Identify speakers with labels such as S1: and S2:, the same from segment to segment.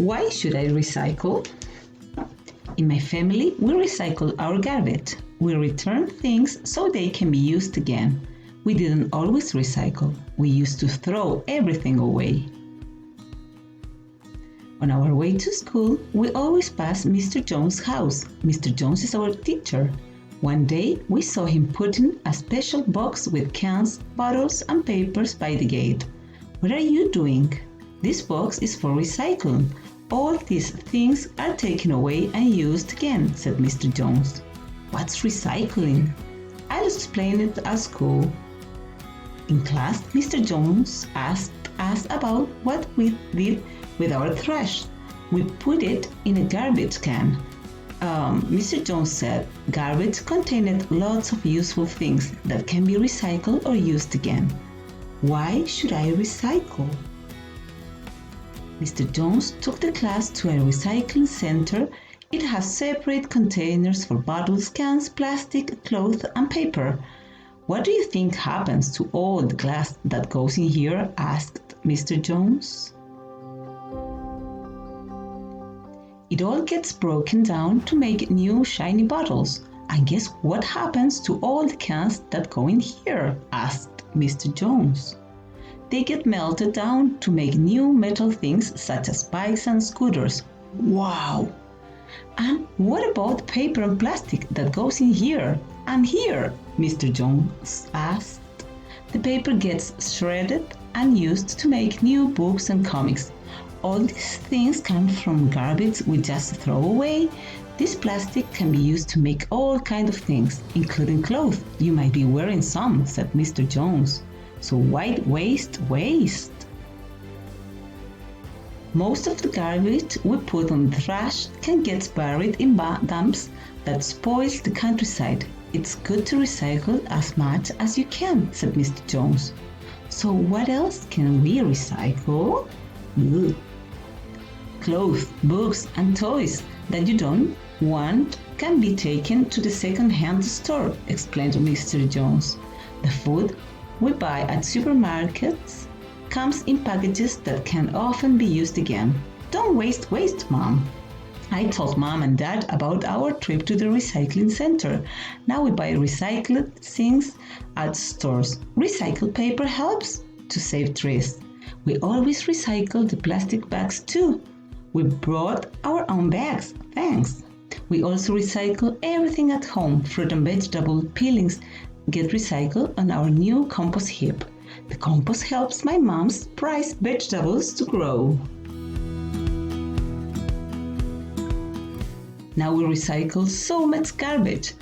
S1: Why should I recycle? In my family, we recycle our garbage. We return things so they can be used again. We didn't always recycle. We used to throw everything away. On our way to school, we always pass Mr. Jones' house. Mr. Jones is our teacher. One day, we saw him putting a special box with cans, bottles, and papers by the gate. What are you doing? This box is for recycling. All these things are taken away and used again, said Mr. Jones. What's recycling? I'll explain it at school. In class, Mr. Jones asked us about what we did with our trash. We put it in a garbage can. Mr. Jones said garbage contained lots of useful things that can be recycled or used again. Why should I recycle? Mr. Jones took the class to a recycling center. It has separate containers for bottles, cans, plastic, cloth, and paper. What do you think happens to all the glass that goes in here? Asked Mr. Jones. It all gets broken down to make new shiny bottles. And guess what happens to all the cans that go in here? Asked Mr. Jones. They get melted down to make new metal things such as bikes and scooters. Wow! And what about paper and plastic that goes in here and here? Mr. Jones asked. The paper gets shredded and used to make new books and comics. All these things come from garbage we just throw away. This plastic can be used to make all kinds of things, including clothes. You might be wearing some, said Mr. Jones. So why waste? Most of the garbage we put on the trash can get buried in dumps that spoils the countryside. It's good to recycle as much as you can, said Mr. Jones. So what else can we recycle? Clothes, books, and toys that you don't want can be taken to the second-hand store, explained Mr. Jones. The food we buy at supermarkets comes in packages that can often be used again. Don't waste, Mom. I told Mom and Dad about our trip to the recycling center. Now we buy recycled things at stores. Recycled paper helps to save trees. We always recycle the plastic bags too. We brought our own bags. Thanks. We also recycle everything at home. Fruit and vegetable peelings get recycled on our new compost heap. The compost helps my mom's prized vegetables to grow. Now we recycle so much garbage.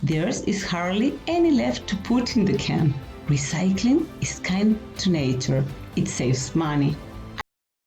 S1: There is hardly any left to put in the can. Recycling is kind to nature. It saves money.